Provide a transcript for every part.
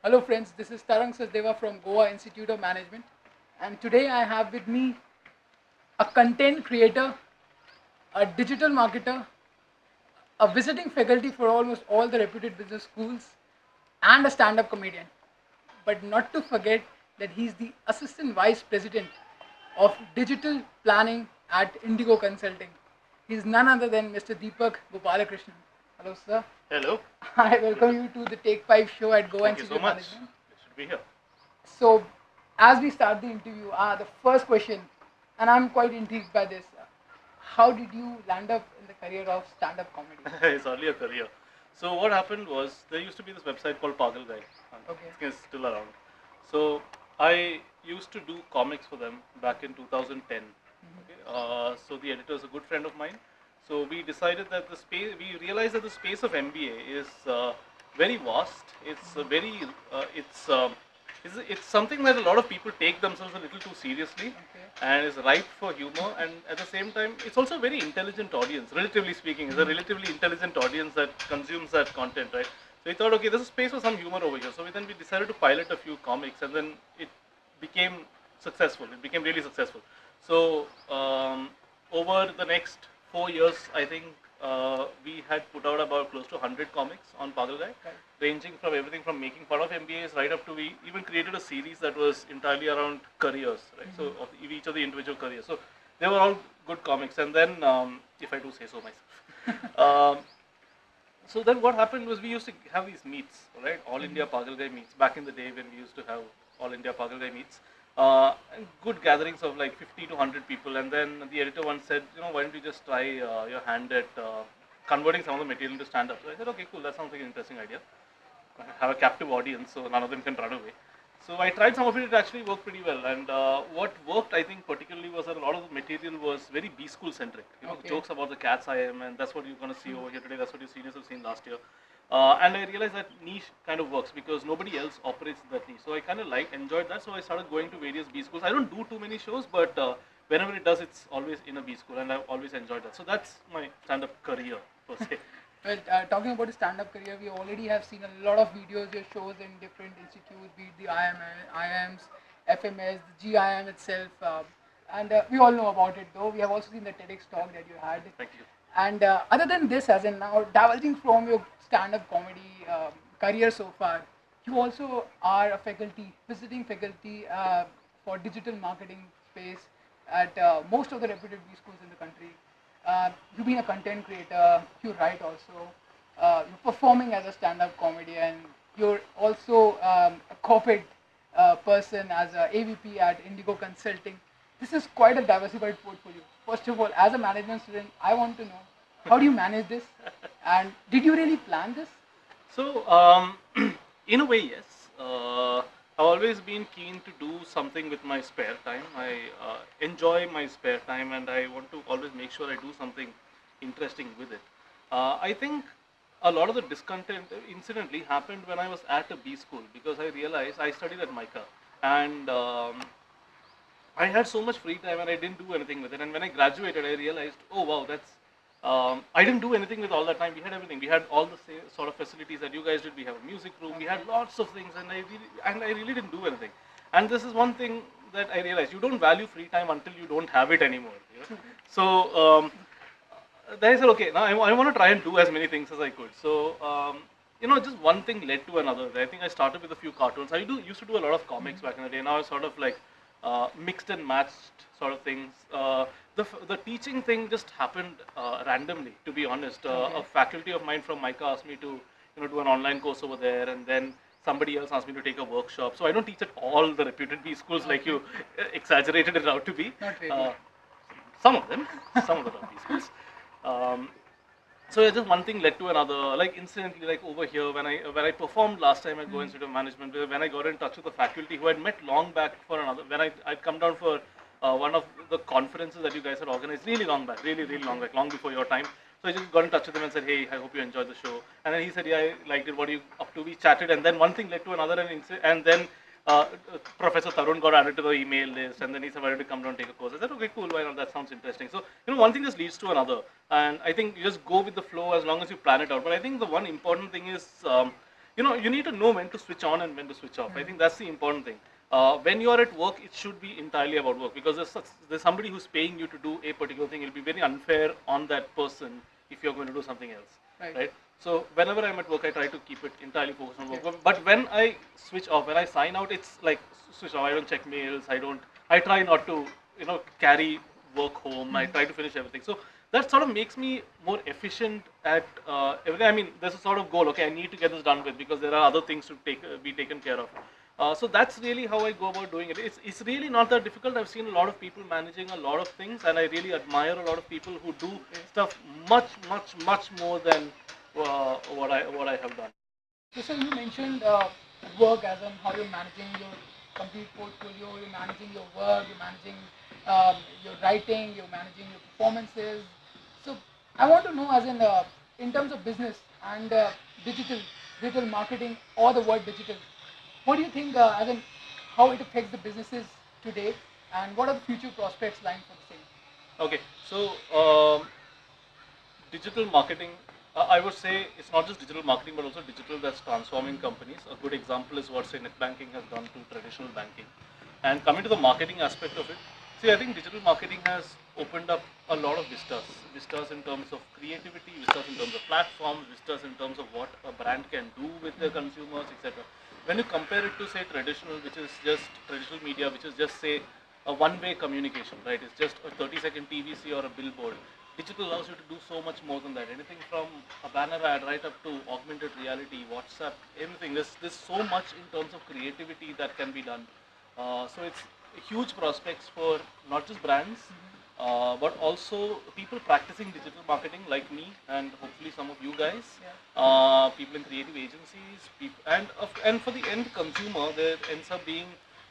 Hello friends, this is Tarang Sachdeva from Goa Institute of Management, and today I have with me a content creator, a digital marketer, a visiting faculty for almost all the reputed business schools, and a stand-up comedian. But not to forget that he's the assistant vice president of digital planning at Indigo Consulting. He's none other than Mr. Deepak Gopalakrishnan. Hello, sir. Hello. I welcome you to the Take 5 show at Goa Thank you Institute so of much. Management. It should be here. So, as we start the interview, the first question, and I'm quite intrigued by this. How did you land up in the career of stand-up comedy? It's only a career. So what happened was there used to be this website called Pagal Guy. Okay. It's still around. So I used to do comics for them back in 2010. Okay. So the editor is a good friend of mine. So we decided that we realized that the space of MBA is very vast. It's a very, it's something that a lot of people take themselves a little too seriously, Okay. and is ripe for humor, and at the same time it's also a very intelligent audience, relatively speaking. It's a relatively intelligent audience that consumes that content, right? So we thought, okay, there's a space for some humor over here. So then we decided to pilot a few comics, and then it became successful. It became really successful. So over the next 4 years, I think we had put out about close to 100 comics on Pagal Guy, Right. ranging from everything from making fun of MBAs right up to we even created a series that was entirely around careers, right? So of each of the individual careers. So they were all good comics. And then, if I do say so myself, so then what happened was we used to have these meets, right? All India Pagal Guy meets. Back in the day when we used to have All India Pagal Guy meets, and good gatherings of like 50 to 100 people. And then the editor once said, why don't you just try your hand at converting some of the material into stand-up? So I said, okay, cool, that sounds like an interesting idea. Have a captive audience, so none of them can run away. So I tried some of it. It actually worked pretty well. And what worked, I think, particularly was that a lot of the material was very B school centric. Okay. Jokes about the cats I am, and that's what you're going to see over here today. That's what your seniors have seen last year. And I realized that niche kind of works because nobody else operates that niche. So I kind of enjoyed that. So I started going to various B schools. I don't do too many shows, but whenever it does, it's always in a B school, and I've always enjoyed that. So that's my stand-up career per se. Well, talking about the stand-up career, we already have seen a lot of videos, your shows in different institutes, be it the IIMs, FMS, the GIM itself, and we all know about it. Though we have also seen the TEDx talk that you had. Thank you. And other than this, as in now divulging from your stand-up comedy career so far, you also are a visiting faculty for digital marketing space at most of the reputed B schools in the country. You've been a content creator, you write also, you're performing as a stand-up comedian, you're also a corporate person as a AVP at Indigo Consulting. This is quite a diversified portfolio. First of all, as a management student, I want to know, how do you manage this? And did you really plan this? So, in a way, yes. I've always been keen to do something with my spare time. I enjoy my spare time, and I want to always make sure I do something interesting with it. I think a lot of the discontent, incidentally, happened when I was at a B school, because I realized I studied at MICA, and I had so much free time and I didn't do anything with it. And when I graduated, I realized, oh wow, I didn't do anything with all that time. We had everything. We had all the same sort of facilities that you guys did. We have a music room. We had lots of things, and I really didn't do anything. And this is one thing that I realized: you don't value free time until you don't have it anymore. So then I said, okay, now I want to try and do as many things as I could. So just one thing led to another. I think I started with a few cartoons. I used to do a lot of comics back in the day. Now I sort of like mixed and matched sort of things. The teaching thing just happened randomly, to be honest. Okay. A faculty of mine from MICA asked me to do an online course over there, and then somebody else asked me to take a workshop. So I don't teach at all the reputed B schools like you exaggerated it out to be. Not really. Some of them are B schools. So just one thing led to another. Like incidentally, like over here, when I performed last time at Goa Institute of Management, when I got in touch with the faculty who had met long back for another, when I'd come down for one of the conferences that you guys had organized really long back, really long back, long before your time. So I just got in touch with him and said, hey, I hope you enjoyed the show. And then he said, yeah, I liked it. What are you up to? We chatted, and then one thing led to another, and then Professor Tarun got added to the email list, and then he said, why don't you come down and take a course? I said, okay, cool, why not? That sounds interesting. So, one thing just leads to another. And I think you just go with the flow as long as you plan it out. But I think the one important thing is, you need to know when to switch on and when to switch off. I think that's the important thing. When you are at work, it should be entirely about work, because there's somebody who's paying you to do a particular thing. It'll be very unfair on that person if you're going to do something else, right? So whenever I'm at work, I try to keep it entirely focused on work. But when I switch off, when I sign out, it's like switch off. I don't check mails. I try not to, carry work home. I try to finish everything. So that sort of makes me more efficient at everything. I mean, there's a sort of goal. Okay, I need to get this done with, because there are other things to be taken care of. So that's really how I go about doing it. It's really not that difficult. I've seen a lot of people managing a lot of things, and I really admire a lot of people who do stuff much, much, much more than what I have done. So, sir, you mentioned work as in how you're managing your complete portfolio, you're managing your work, you're managing your writing, you're managing your performances. So, I want to know, as in terms of business and digital, digital marketing, or the word digital, what do you think, as in how it affects the businesses today, and what are the future prospects lying for the same? Okay, so digital marketing, I would say it's not just digital marketing, but also digital that's transforming companies. A good example is what, say, net banking has done to traditional banking. And coming to the marketing aspect of it, see, I think digital marketing has opened up a lot of vistas in terms of creativity, vistas in terms of platforms, vistas in terms of what a brand can do with their consumers, etc. When you compare it to, say, traditional, which is just traditional media, which is just, say, a one-way communication, right? It's just a 30-second TVC or a billboard. Digital allows you to do so much more than that. Anything from a banner ad right up to augmented reality, WhatsApp, everything. There's so much in terms of creativity that can be done. So it's huge prospects for not just brands, but also people practicing digital marketing like me, and hopefully some of you guys, people in creative agencies, and for the end consumer, there ends up being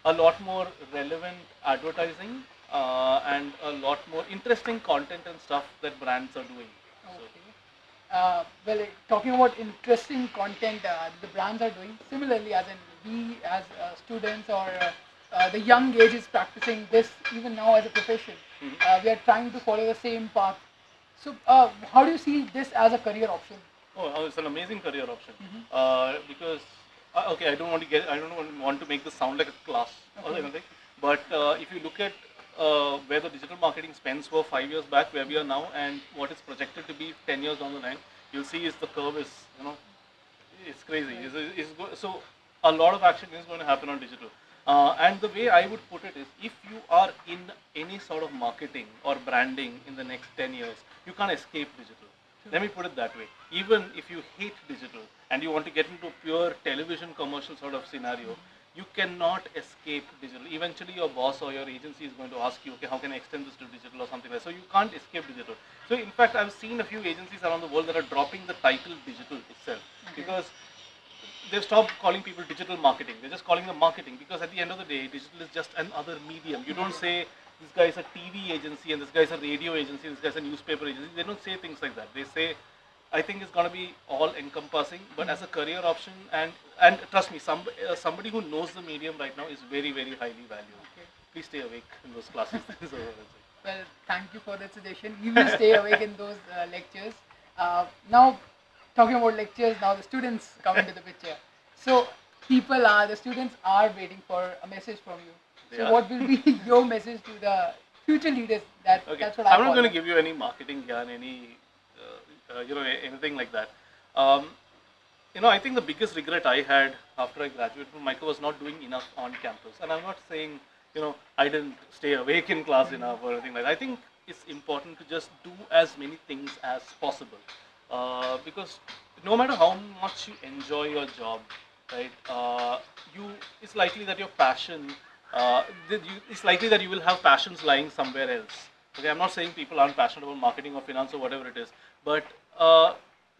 a lot more relevant advertising, and a lot more interesting content and stuff that brands are doing. Okay. Well, talking about interesting content the brands are doing, similarly, as in we as students or the young age is practicing this even now as a profession. We are trying to follow the same path. So, how do you see this as a career option? Oh, it's an amazing career option, because okay, I don't want to make this sound like a class or anything, but if you look at where the digital marketing spends were 5 years back, where we are now, and what is projected to be 10 years down the line, you'll see is the curve is, it's crazy. So a lot of action is going to happen on digital. And the way I would put it is, if you are in any sort of marketing or branding in the next 10 years, you can't escape digital. Let me put it that way. Even if you hate digital and you want to get into a pure television commercial sort of scenario, you cannot escape digital. Eventually your boss or your agency is going to ask you, okay, how can I extend this to digital or something like that. So you can't escape digital. So in fact, I've seen a few agencies around the world that are dropping the title digital itself, because they've stopped calling people digital marketing. They're just calling them marketing, because at the end of the day, digital is just another medium. You don't say this guy is a TV agency and this guy is a radio agency, this guy is a newspaper agency. They don't say things like that. They say, I think it's going to be all encompassing, but as a career option, and trust me, somebody who knows the medium right now is very, very highly valued. Okay. Please stay awake in those classes. Well, thank you for that suggestion. We will stay awake in those lectures. Now, talking about lectures, now the students come into the picture. So, the students are waiting for a message from you. So, what will be your message to the future leaders? That's what I'm not going to give you any marketing yarn, any anything like that. I think the biggest regret I had after I graduated from Micro was not doing enough on campus. And I'm not saying, I didn't stay awake in class enough or anything like that. I think it's important to just do as many things as possible. Because no matter how much you enjoy your job, right, it's likely that your passion, it's likely that you will have passions lying somewhere else. Okay, I'm not saying people aren't passionate about marketing or finance or whatever it is, but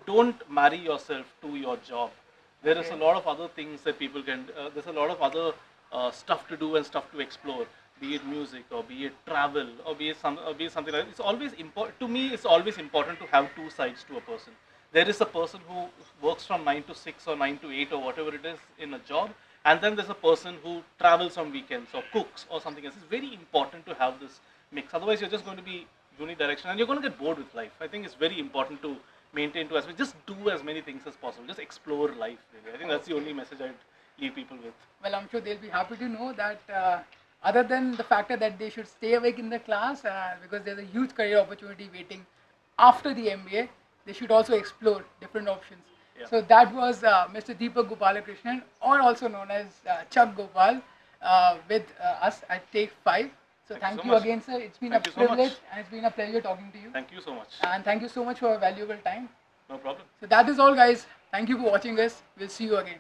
don't marry yourself to your job. There is a lot of other things that people can. There's a lot of other stuff to do and stuff to explore. Be it music, or be it travel, or be it something like that. It's always important to me. It's always important to have two sides to a person. There is a person who works from 9 to 6 or 9 to 8 or whatever it is in a job, and then there's a person who travels on weekends or cooks or something else. It's very important to have this mix. Otherwise, you're just going to be unidirectional and you're going to get bored with life. I think it's very important to maintain to aspect. Just do as many things as possible. Just explore life. Really. I think that's the only message I'd leave people with. Well, I'm sure they'll be happy to know that other than the factor that they should stay awake in the class because there's a huge career opportunity waiting after the MBA, they should also explore different options. Yeah. So that was Mr. Deepak Gopalakrishnan, or also known as Chuck Gopal, with us at Take 5. So thank you much. again, sir. It's been Thank a you so much. privilege and it's been a pleasure talking to you. Thank you so much. And thank you so much for your valuable time. No problem. So that is all, guys. Thank you for watching us. We'll see you again.